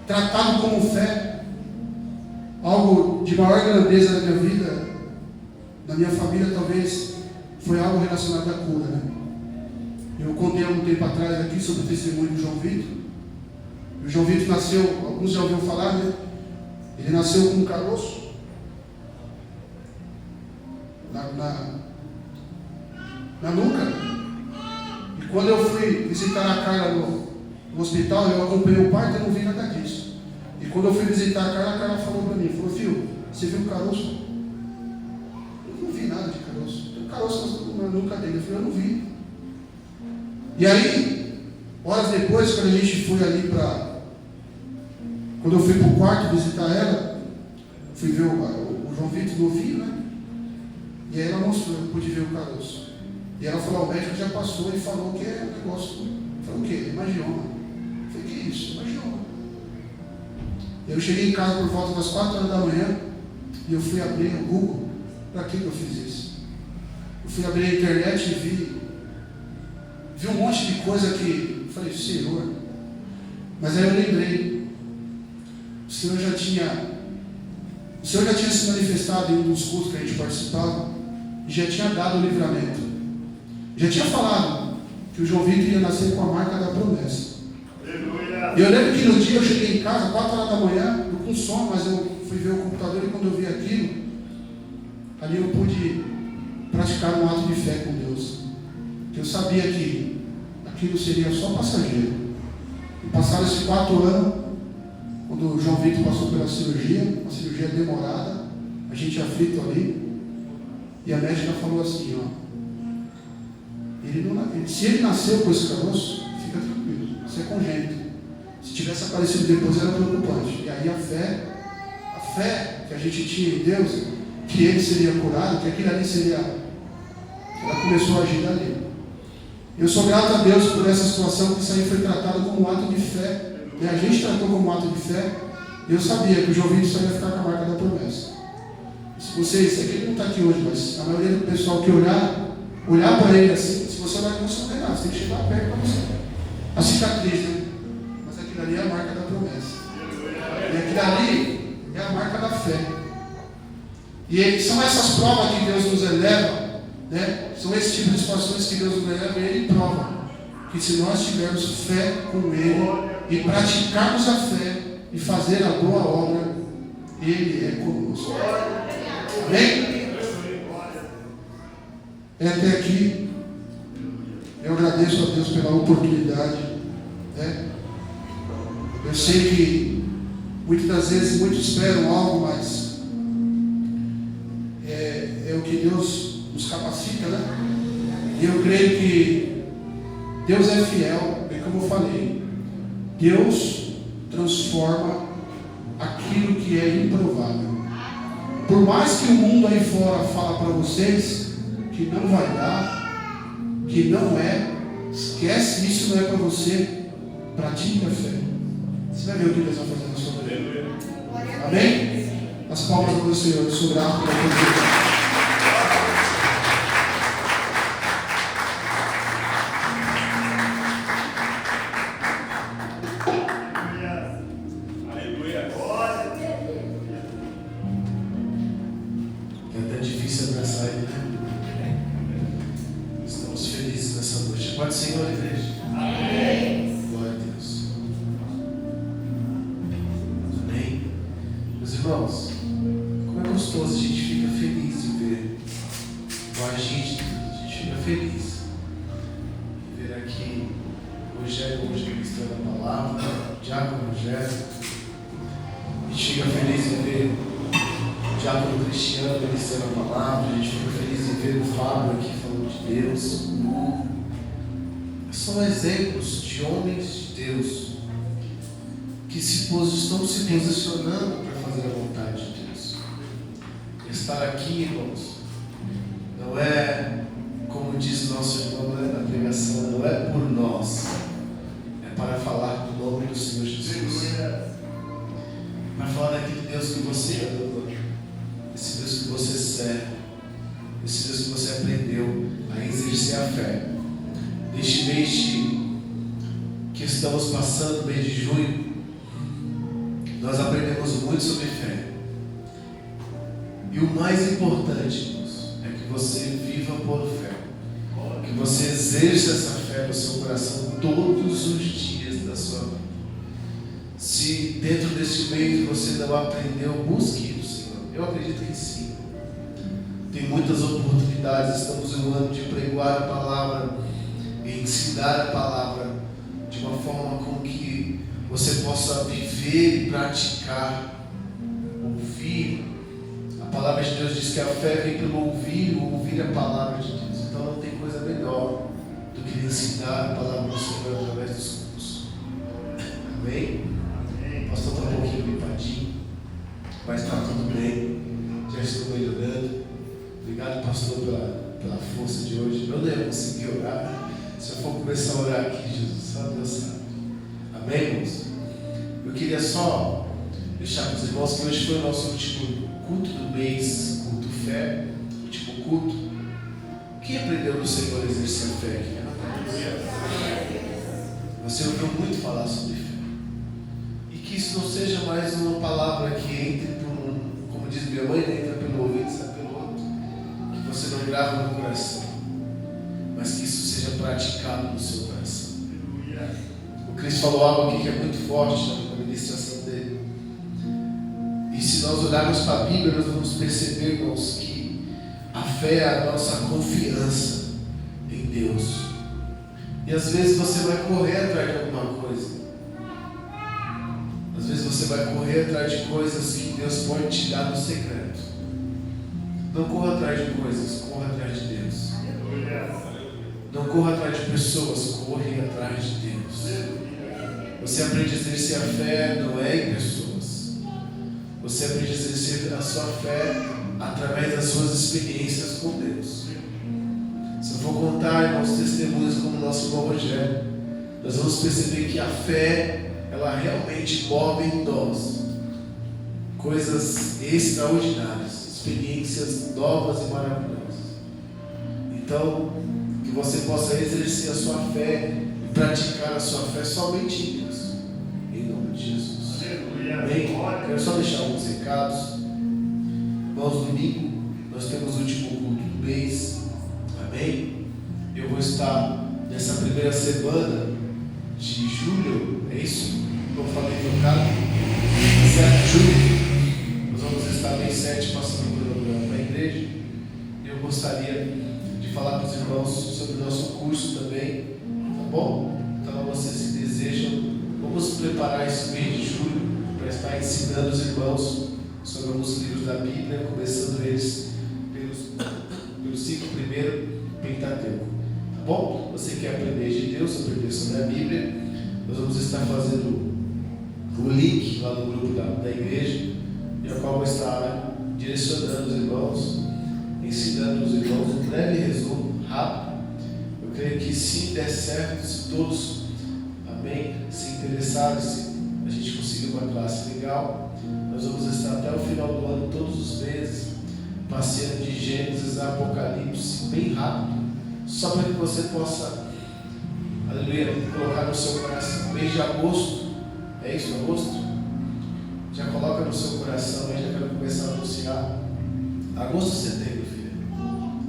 tratado como fé, algo de maior grandeza na minha vida, na minha família, talvez foi algo relacionado à cura, né? Eu contei há um tempo atrás aqui sobre o testemunho do João Vitor. O João Vitor nasceu, alguns já ouviram falar, né? Ele nasceu com um caroço na nuca. E quando eu fui visitar a Carla no hospital, eu acompanhei o parto e não vi nada disso. E quando eu fui visitar a Carla falou para mim, falou: filho, você viu o caroço? Eu não vi nada de caroço. Tem um caroço na nuca dele. Eu falei: eu não vi. E aí, horas depois, quando a gente foi ali quando eu fui para o quarto visitar ela, fui ver o João Vitor novinho, né? E aí ela mostrou, eu pude ver o caroço. E ela falou: o médico já passou e falou que é um negócio Falei, o quê? Hemangioma. Falei, que isso? Hemangioma. Eu cheguei em casa por volta das 4 horas da manhã e eu fui abrir o Google. Para que eu fiz isso? Eu fui abrir a internet e vi um monte de coisa que eu falei, Senhor. Mas aí eu lembrei, o Senhor já tinha se manifestado em um dos cultos que a gente participava e já tinha dado o livramento. Já tinha falado que o João Vitor ia nascer com a marca da promessa. E eu lembro que no dia eu cheguei em casa, 4 horas da manhã, eu com sono, mas eu fui ver o computador e quando eu vi aquilo, ali eu pude praticar um ato de fé com Deus. Que eu sabia que aquilo seria só passageiro. E passaram esses 4 anos, quando o João Vitor passou pela cirurgia, uma cirurgia demorada, a gente aflito ali, e a médica falou assim, ó, se ele nasceu com esse caroço, fica tranquilo, isso é congênito. Se tivesse aparecido depois era preocupante. E aí a fé que a gente tinha em Deus, que ele seria curado, que aquilo ali seria, ela começou a agir dali. Eu sou grato a Deus por essa situação, que isso aí foi tratado como um ato de fé. E a gente tratou como um ato de fé. Eu sabia que o João Vitor só ia ficar com a marca da promessa. Se vocês, é que ele não está aqui hoje, mas a maioria do pessoal que olhar para ele assim, se você olhar, você não vê nada, você tem que chegar perto para você. A cicatriz, né? Mas aquilo ali é a marca da promessa. E aquilo ali é a marca da fé. E são essas provas que Deus nos eleva, né? São esse tipo de situações que Deus nos eleva e Ele prova que se nós tivermos fé com Ele e praticarmos a fé e fazer a boa obra, Ele é conosco. Amém? Até aqui, eu agradeço a Deus pela oportunidade, né? Eu sei que muitas das vezes muitos esperam algo, mas é o que Deus nos capacita, né? E eu creio que Deus é fiel, bem como eu falei. Deus transforma aquilo que é improvável. Por mais que o mundo aí fora fala para vocês que não vai dar, que não é, esquece, isso não é para você. Pratique a fé. Você vai ver o que Deus vai fazer na sua vida. Amém? As palmas do Senhor, eu sou grato pela oportunidade. Pode ser, Senhor, igreja. Amém. Glória a Deus. Amém. Meus irmãos, como é gostoso, a gente fica feliz em ver o agir de Deus. A gente fica feliz em ver aqui o Rogério hoje ministrando a palavra, o Diácono Rogério. A gente fica feliz em ver o Diácono Cristiano ministrando a palavra. A gente fica feliz em ver o Fábio aqui falando de Deus. São exemplos de homens de Deus que estão se posicionando para fazer a vontade de Deus. Estar aqui, irmãos, não é, como diz nosso irmão na pregação, não é por nós, é para falar do nome do Senhor Jesus, para falar daquele Deus que você ama, esse Deus que você serve, esse Deus que você aprendeu a exercer a fé. Neste mês que estamos passando, mês de junho, nós aprendemos muito sobre fé. E o mais importante, irmãos, é que você viva por fé. Que você exerça essa fé no seu coração todos os dias da sua vida. Se dentro deste mês você não aprendeu, busque o Senhor. Eu acredito que sim. Tem muitas oportunidades, estamos em um ano de pregoar a palavra, ensinar a palavra de uma forma com que você possa viver e praticar, ouvir. A palavra de Deus diz que a fé vem pelo ouvir a palavra de Deus. Então não tem coisa melhor do que ensinar a palavra do Senhor através dos cultos. Amém? O pastor está um pouquinho limpadinho, mas está tudo bem, já estou melhorando. Obrigado, pastor, pela força de hoje. Eu não ia conseguir orar Se eu for começar a orar aqui, Jesus, só Deus sabe. Amém, irmãos? Eu queria só deixar para os irmãos que hoje foi o nosso último culto do mês, culto fé, último culto. Quem aprendeu do Senhor a exercer a fé aqui? Você ouviu muito falar sobre fé. E que isso não seja mais uma palavra que entre por como diz minha mãe, entra pelo ouvido e sai pelo outro. Que você não grava no coração, mas que isso seja praticado no seu coração. O Cristo falou algo aqui que é muito forte na ministração dele. E se nós olharmos para a Bíblia, nós vamos perceber, irmãos, que a fé é a nossa confiança em Deus. E às vezes você vai correr atrás de alguma coisa. Às vezes você vai correr atrás de coisas que Deus pode te dar no secreto. Não corra atrás de coisas, corra atrás de Deus. Não corra atrás de pessoas, corra atrás de Deus. Você aprende a exercer a fé não é em pessoas. Você aprende a exercer a sua fé através das suas experiências com Deus. Se eu for contar, irmãos, testemunhos como o nosso irmão Rogério, nós vamos perceber que a fé, ela realmente move em nós coisas extraordinárias, experiências novas e maravilhosas. Então, que você possa exercer a sua fé e praticar a sua fé somente em Deus, em nome de Jesus. Amém? Quero só deixar alguns recados. Irmãos, domingo nós temos o último culto do mês. Amém? Eu vou estar nessa primeira semana de julho, é isso? Eu falei trocado? 7 de julho, nós vamos estar bem 7 passando o programa da igreja. E eu gostaria de falar para os irmãos sobre o nosso curso também, tá bom? Então, vocês se desejam, vamos preparar esse mês de julho para estar ensinando os irmãos sobre alguns livros da Bíblia, começando eles pelos 5 primeiros Pentateuco. Tá bom? Você quer aprender de Deus, aprender sobre a Bíblia, nós vamos estar fazendo o link lá no grupo da igreja, e a qual vou estar direcionando os irmãos, ensinando os irmãos um breve resumo, rápido. Eu creio que se der certo, se todos, amém, se interessarem, se a gente conseguir uma classe legal, nós vamos estar até o final do ano, todos os meses, passeando de Gênesis a Apocalipse, bem rápido, só para que você possa, aleluia, colocar no seu coração. Mês de agosto, é isso, agosto? Já coloca no seu coração, aí já quero começar a anunciar. Agosto ou setembro, filho?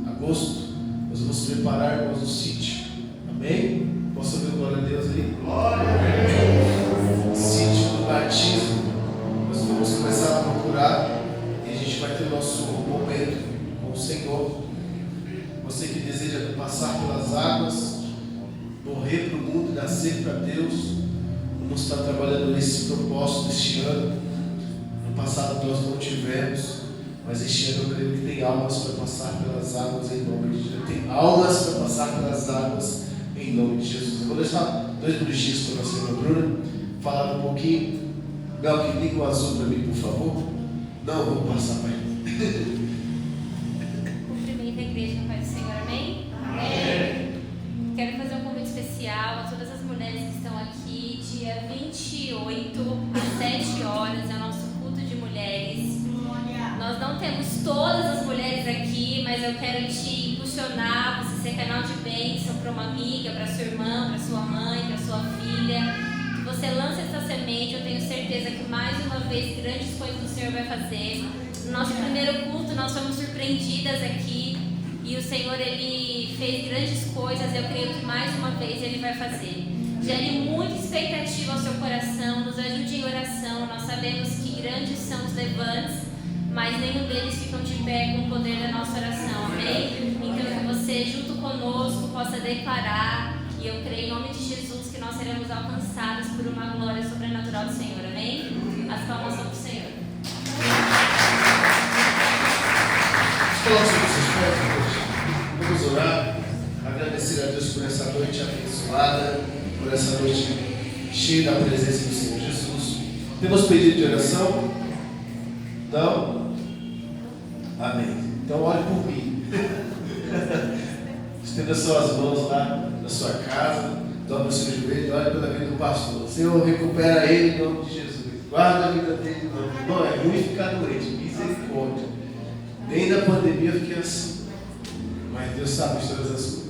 Agosto, nós vamos preparar, irmãos, o sítio, amém? Posso ouvir glória a Deus aí? Glória a Deus! Sítio do batismo, nós vamos começar a procurar. E a gente vai ter nosso momento com o Senhor. Você que deseja passar pelas águas, morrer para o mundo e nascer para Deus, vamos estar trabalhando nesse propósito este ano. No passado nós não tivemos, mas este ano eu creio que tem almas para passar pelas águas em nome de Jesus. Tem almas para passar pelas águas em nome de Jesus. Eu vou deixar 2 minutinhos para você, irmã Bruna, falar um pouquinho. Mel, que liga o azul para mim, por favor. Não, vou passar para ele. Cumprimento a igreja no Pai do Senhor, amém? Amém. Quero fazer um convite especial a todas as mulheres que estão aqui. Dia 28, às 7 horas, é o nosso culto de mulheres. Nós não temos todas as mulheres aqui, mas eu quero te impulsionar, você ser canal de bênção para uma amiga, para sua irmã, para sua mãe, para sua filha. Você lança essa semente, eu tenho certeza que mais uma vez grandes coisas o Senhor vai fazer. No nosso primeiro culto nós fomos surpreendidas aqui e o Senhor, Ele fez grandes coisas. Eu creio que mais uma vez Ele vai fazer. Gere muita expectativa ao seu coração, nos ajude em oração. Nós sabemos que grandes são os levantes, mas nenhum deles ficam de pé com o poder da nossa oração, amém? Então que você junto conosco possa declarar, e eu creio em nome de Jesus que nós seremos alcançados por uma glória sobrenatural do Senhor, amém? As palmas são do Senhor. Coloque sobre seus pés, vamos orar, agradecer a Deus por essa noite abençoada, por essa noite cheia da presença do Senhor Jesus. Temos pedido de oração? Não? Amém. Então ore por mim. Estenda suas mãos lá na sua casa, dobra o seu joelho, olha pela vida do pastor. Senhor, recupera ele em nome de Jesus. Guarda a vida dele, não é ruim ficar doente, misericórdia. Nem na pandemia eu fiquei assim. Mas Deus sabe de todas as coisas.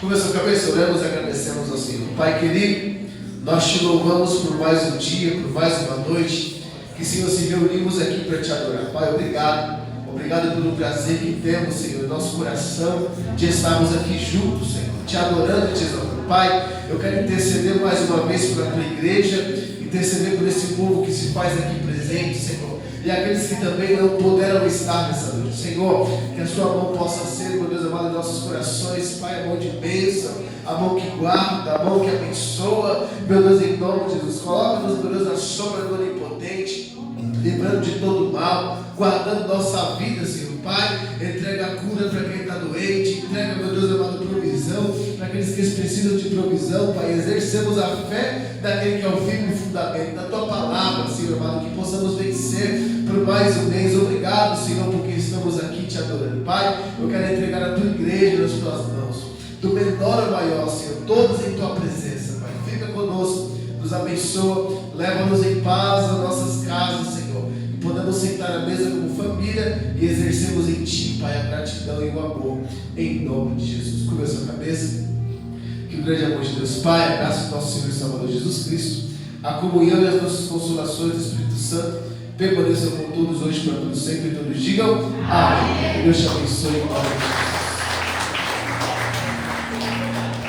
Curva a sua cabeça, oramos e agradecemos ao Senhor. Pai querido, nós te louvamos por mais um dia, por mais uma noite, que, Senhor, se reunimos aqui para te adorar. Pai, obrigado. Obrigado pelo prazer que temos, Senhor, em nosso coração, de estarmos aqui juntos, Senhor, te adorando e te exaltando. Pai, eu quero interceder mais uma vez pela tua igreja, interceder por esse povo que se faz aqui presente, Senhor, e aqueles que também não puderam estar nessa noite. Senhor, que a sua mão possa ser, meu Deus amado, em nossos corações, Pai, a mão de bênção, a mão que guarda, a mão que abençoa, meu Deus, em nome de Jesus. Coloca-nos, meu Deus, na sombra do Onipotente, livrando de todo mal, guardando nossa vida, Senhor. Pai, entrega a cura para quem está doente, entrega, meu Deus amado, provisão para aqueles que precisam de provisão, Pai. Exercemos a fé daquele que é o firme fundamento da tua palavra, Senhor amado, que possamos vencer por mais um mês. Obrigado, Senhor, porque estamos aqui te adorando. Pai, eu quero entregar a tua igreja nas tuas mãos, do menor ao maior, Senhor, todos em tua presença, Pai. Fica conosco, nos abençoa, leva-nos em paz às nossas casas, Senhor, e podemos sentar à mesa como família e exercemos em Ti, Pai, a gratidão e o amor, em nome de Jesus. Curva a sua cabeça. Que o grande amor de Deus Pai, a graça do nosso Senhor e Salvador Jesus Cristo, a comunhão e as nossas consolações do Espírito Santo permaneçam com todos hoje, para todos sempre, e todos digam amém. Deus te abençoe em nome de Jesus.